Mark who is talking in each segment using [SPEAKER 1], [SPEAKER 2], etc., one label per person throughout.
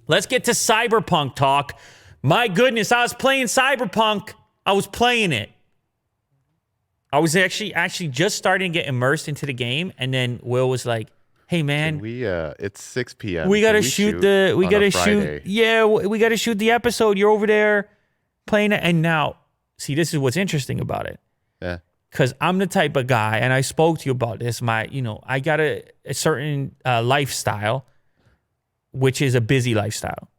[SPEAKER 1] let's get to Cyberpunk talk. My goodness, I was playing Cyberpunk. I was playing it. I was actually just starting to get immersed into the game, and then Will was like, "Hey man,
[SPEAKER 2] it's 6 p.m.
[SPEAKER 1] We gotta shoot the. We gotta shoot. Yeah, we gotta shoot the episode. You're over there playing it, and now, see, this is what's interesting about it.
[SPEAKER 2] Yeah.
[SPEAKER 1] Because I'm the type of guy, and I spoke to you about this. I got a certain lifestyle, which is a busy lifestyle.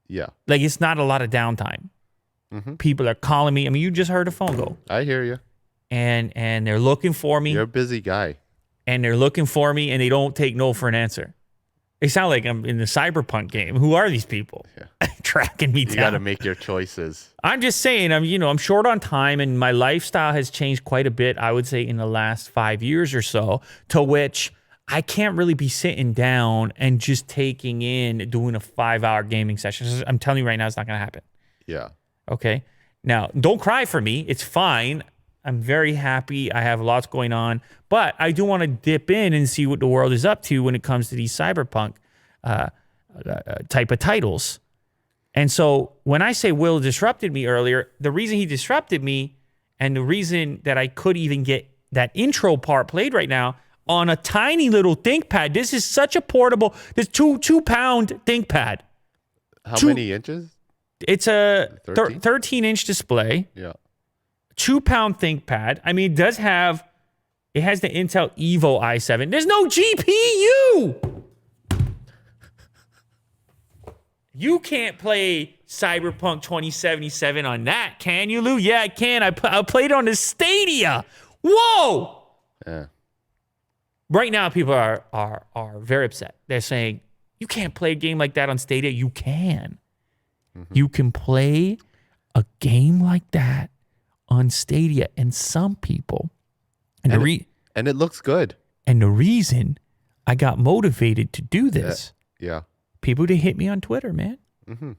[SPEAKER 2] Yeah.
[SPEAKER 1] Like, it's not a lot of downtime.
[SPEAKER 2] Mm-hmm.
[SPEAKER 1] People are calling me. I mean, you just heard the phone go.
[SPEAKER 2] I hear you.
[SPEAKER 1] And they're looking for me.
[SPEAKER 2] You're a busy guy.
[SPEAKER 1] And they're looking for me, and they don't take no for an answer. They sound like I'm in the Cyberpunk game. Who are these people? Yeah. Tracking me down.
[SPEAKER 2] You got to make your choices.
[SPEAKER 1] I'm just saying, I'm short on time, and my lifestyle has changed quite a bit, I would say, in the last 5 years or so, to which I can't really be sitting down and just taking in doing a 5-hour gaming session. I'm telling you right now, it's not going to happen.
[SPEAKER 2] Yeah.
[SPEAKER 1] Okay? Now, don't cry for me. It's fine. I'm very happy. I have lots going on. But I do want to dip in and see what the world is up to when it comes to these Cyberpunk type of titles. And so when I say Will disrupted me earlier, the reason he disrupted me and the reason that I could even get that intro part played right now on a tiny little ThinkPad. This is such a portable, this 2-pound ThinkPad.
[SPEAKER 2] How many inches?
[SPEAKER 1] It's a 13-inch display.
[SPEAKER 2] Yeah.
[SPEAKER 1] 2-pound ThinkPad. I mean, it has the Intel Evo i7. There's no GPU. You can't play Cyberpunk 2077 on that, can you, Lou? Yeah, I can. I played it on the Stadia. Whoa!
[SPEAKER 2] Yeah.
[SPEAKER 1] Right now, people are very upset. They're saying, you can't play a game like that on Stadia. You can. Mm-hmm. You can play a game like that on Stadia, and some people, and
[SPEAKER 2] it looks good.
[SPEAKER 1] And the reason I got motivated to do this, people that hit me on Twitter, man.
[SPEAKER 2] Mm-hmm.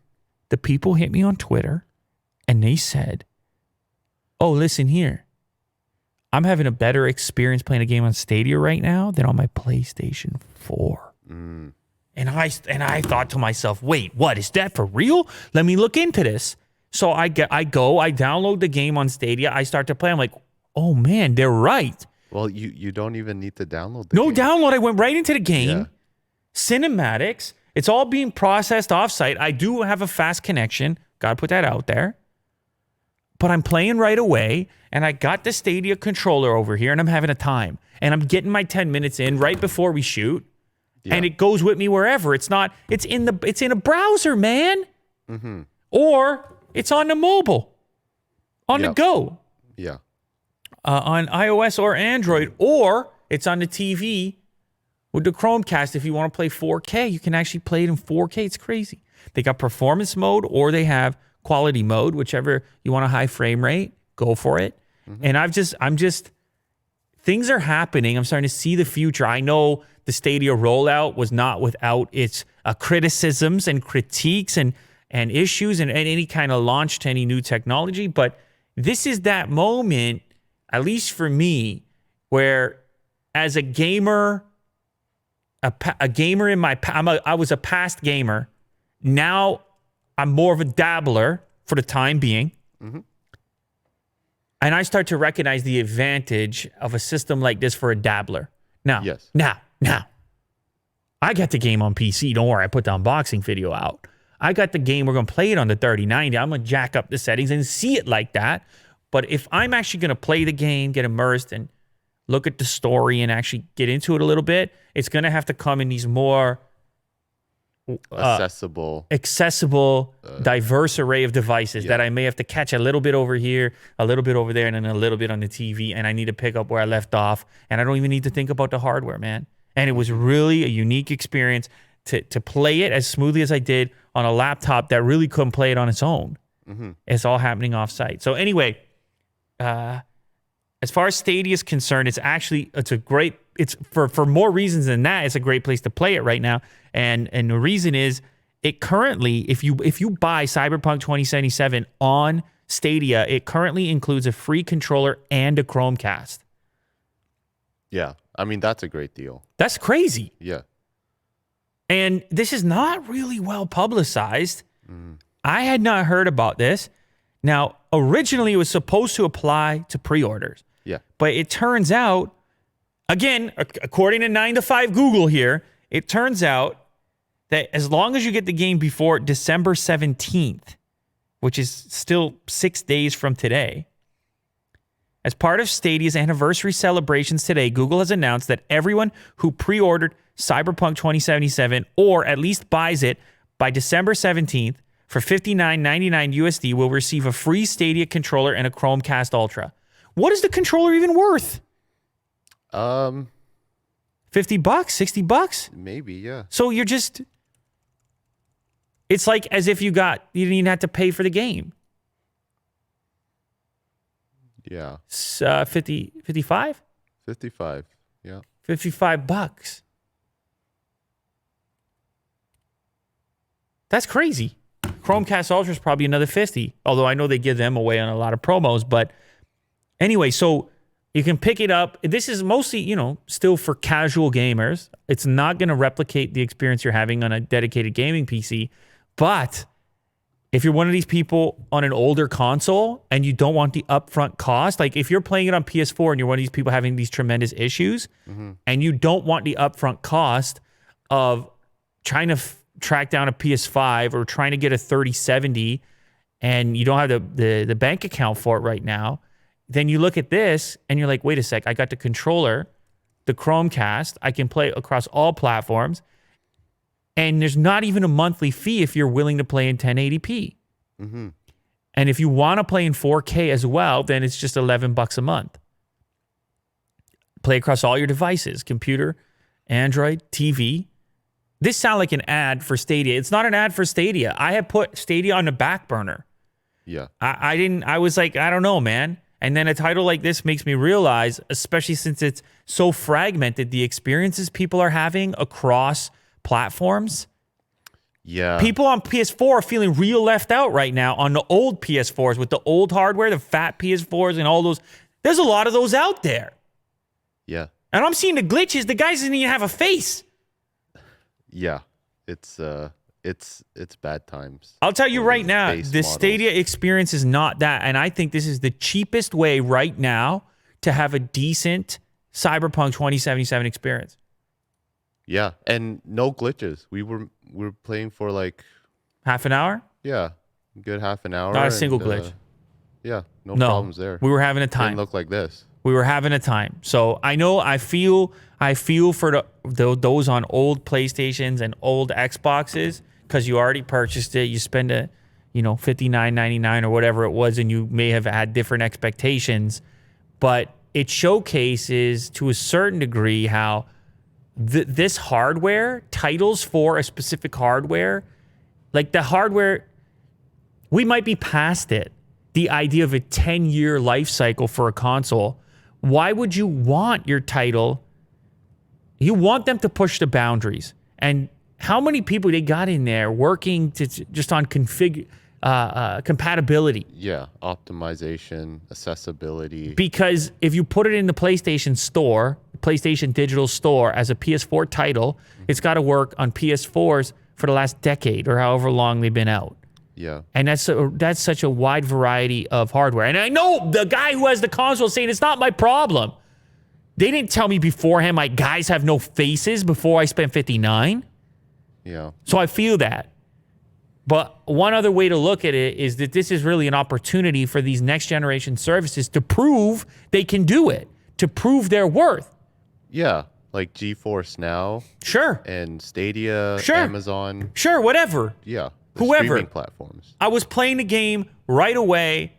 [SPEAKER 1] The people hit me on Twitter, and they said, "Oh, listen here, I'm having a better experience playing a game on Stadia right now than on my PlayStation 4."
[SPEAKER 2] Mm.
[SPEAKER 1] And I thought to myself, wait, what, is that for real? Let me look into this. So I download the game on Stadia. I start to play. I'm like, oh man, they're right.
[SPEAKER 2] Well, you don't even need to download the
[SPEAKER 1] game.
[SPEAKER 2] No
[SPEAKER 1] download. I went right into the game. Yeah. Cinematics. It's all being processed offsite. I do have a fast connection. Got to put that out there. But I'm playing right away, and I got the Stadia controller over here, and I'm having a time. And I'm getting my 10 minutes in right before we shoot. Yeah. And it goes with me wherever. It's in a browser, man.
[SPEAKER 2] Mm-hmm.
[SPEAKER 1] Or it's on the mobile, on the go.
[SPEAKER 2] Yeah.
[SPEAKER 1] On iOS or Android, or it's on the TV with the Chromecast. If you want to play 4K, you can actually play it in 4K. It's crazy. They got performance mode, or they have quality mode, whichever you want a high frame rate, go for it. Mm-hmm. And I'm just, things are happening. I'm starting to see the future. I know the Stadia rollout was not without its criticisms and critiques and issues and any kind of launch to any new technology. But this is that moment, at least for me, where as a gamer, a gamer in I was a past gamer. Now I'm more of a dabbler for the time being.
[SPEAKER 2] Mm-hmm.
[SPEAKER 1] And I start to recognize the advantage of a system like this for a dabbler. Now, I got the game on PC. Don't worry, I put the unboxing video out. I got the game. We're going to play it on the 3090. I'm going to jack up the settings and see it like that. But if I'm actually going to play the game, get immersed, and look at the story and actually get into it a little bit, it's going to have to come in these more accessible, diverse array of devices that I may have to catch a little bit over here, a little bit over there, and then a little bit on the TV, and I need to pick up where I left off, and I don't even need to think about the hardware, man. And it was really a unique experience to play it as smoothly as I did on a laptop that really couldn't play it on its own.
[SPEAKER 2] Mm-hmm.
[SPEAKER 1] It's all happening off-site. So anyway, as far as Stadia is concerned, it's for more reasons than that, it's a great place to play it right now. And the reason is, it currently, if you buy Cyberpunk 2077 on Stadia, it currently includes a free controller and a Chromecast.
[SPEAKER 2] Yeah, I mean, that's a great deal.
[SPEAKER 1] That's crazy.
[SPEAKER 2] Yeah.
[SPEAKER 1] And this is not really well publicized. I had not heard about this. Now, originally it was supposed to apply to pre-orders.
[SPEAKER 2] Yeah.
[SPEAKER 1] But it turns out, again, according to 9 to 5 Google here, it turns out that as long as you get the game before December 17th, which is still 6 days from today, as part of Stadia's anniversary celebrations today, Google has announced that everyone who pre-ordered Cyberpunk 2077 or at least buys it by December 17th for $59.99 USD will receive a free Stadia controller and a Chromecast Ultra. What is the controller even worth? $50, $60?
[SPEAKER 2] Maybe, yeah.
[SPEAKER 1] So you're just, it's like as if you didn't even have to pay for the game.
[SPEAKER 2] Yeah.
[SPEAKER 1] 55?
[SPEAKER 2] 55. Yeah.
[SPEAKER 1] $55. That's crazy. Chromecast Ultra is probably another 50, although I know they give them away on a lot of promos. But anyway, so you can pick it up. This is mostly, still for casual gamers. It's not going to replicate the experience you're having on a dedicated gaming PC. But if you're one of these people on an older console and you don't want the upfront cost, like if you're playing it on PS4 and you're one of these people having these tremendous issues and you don't want the upfront cost of trying to track down a PS5 or trying to get a 3070 and you don't have the bank account for it right now, then you look at this and you're like, wait a sec, I got the controller, the Chromecast, I can play across all platforms, and there's not even a monthly fee if you're willing to play in 1080p. And if you want to play in 4K as well, then it's just $11 a month. Play across all your devices, computer, Android, TV. This sounds like an ad for Stadia. It's not an ad for Stadia. I have put Stadia on the back burner.
[SPEAKER 2] Yeah.
[SPEAKER 1] I was like, I don't know, man. And then a title like this makes me realize, especially since it's so fragmented, the experiences people are having across platforms.
[SPEAKER 2] Yeah.
[SPEAKER 1] People on PS4 are feeling real left out right now on the old PS4s with the old hardware, the fat PS4s and all those. There's a lot of those out there.
[SPEAKER 2] Yeah.
[SPEAKER 1] And I'm seeing the glitches. The guys didn't even have a face.
[SPEAKER 2] Yeah. It's bad times.
[SPEAKER 1] I'll tell you right now,
[SPEAKER 2] base
[SPEAKER 1] the
[SPEAKER 2] models.
[SPEAKER 1] Stadia experience is not that. And I think this is the cheapest way right now to have a decent Cyberpunk 2077 experience.
[SPEAKER 2] Yeah, and no glitches. We were playing for like
[SPEAKER 1] Half an hour?
[SPEAKER 2] a good half an hour.
[SPEAKER 1] Not a single glitch.
[SPEAKER 2] Yeah, no
[SPEAKER 1] No,
[SPEAKER 2] problems there.
[SPEAKER 1] we were having a time.
[SPEAKER 2] Didn't look like this.
[SPEAKER 1] We were having a time. So I know I feel for those on old PlayStations and old Xboxes, because you already purchased it. You spend $59.99 or whatever it was, and you may have had different expectations. But it showcases to a certain degree how this hardware, titles for a specific hardware, like the hardware, we might be past it. The idea of a 10-year life cycle for a console. Why would you want your title? You want them to push the boundaries. And how many people they got in there working just on compatibility?
[SPEAKER 2] Yeah, optimization, accessibility.
[SPEAKER 1] Because if you put it in the PlayStation Store, PlayStation Digital Store as a PS4 title, it's got to work on PS4s for the last decade or however long they've been out.
[SPEAKER 2] Yeah.
[SPEAKER 1] And that's such a wide variety of hardware. And I know the guy who has the console is saying it's not my problem. They didn't tell me beforehand my guys have no faces before I spent $59.
[SPEAKER 2] Yeah.
[SPEAKER 1] So I feel that. But one other way to look at it is that this is really an opportunity for these next generation services to prove they can do it, to prove their worth.
[SPEAKER 2] Yeah, like GeForce Now.
[SPEAKER 1] Sure.
[SPEAKER 2] And Stadia,
[SPEAKER 1] Sure.
[SPEAKER 2] Amazon.
[SPEAKER 1] Sure, whatever.
[SPEAKER 2] Yeah. The
[SPEAKER 1] Whoever.
[SPEAKER 2] streaming platforms.
[SPEAKER 1] I was playing the game right away,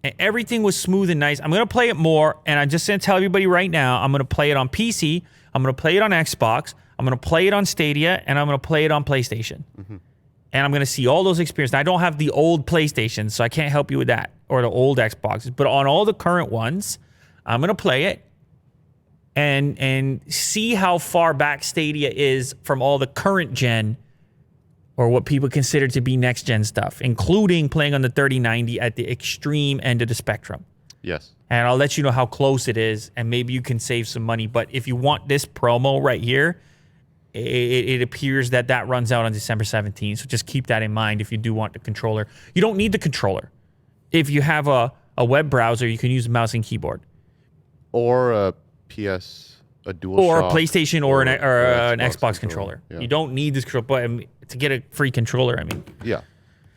[SPEAKER 1] and everything was smooth and nice. I'm going to play it more, and I'm just going to tell everybody right now, I'm going to play it on PC, I'm going to play it on Xbox, I'm going to play it on Stadia, and I'm going to play it on PlayStation. And I'm going to see all those experiences. Now, I don't have the old PlayStation, so I can't help you with that, or the old Xboxes. But on all the current ones, I'm going to play it and see how far back Stadia is from all the current gen, or what people consider to be next gen stuff, including playing on the 3090 at the extreme end of the spectrum.
[SPEAKER 2] Yes.
[SPEAKER 1] And I'll let you know how close it is, and maybe you can save some money. But if you want this promo right here, it appears that runs out on December 17th. So just keep that in mind if you do want the controller. You don't need the controller. If you have a web browser, you can use mouse and keyboard.
[SPEAKER 2] Or a dual
[SPEAKER 1] Or a
[SPEAKER 2] shock,
[SPEAKER 1] PlayStation or an Xbox
[SPEAKER 2] Xbox
[SPEAKER 1] controller.
[SPEAKER 2] Yeah.
[SPEAKER 1] You don't need this controller, but to get a free controller, I mean,
[SPEAKER 2] Yeah.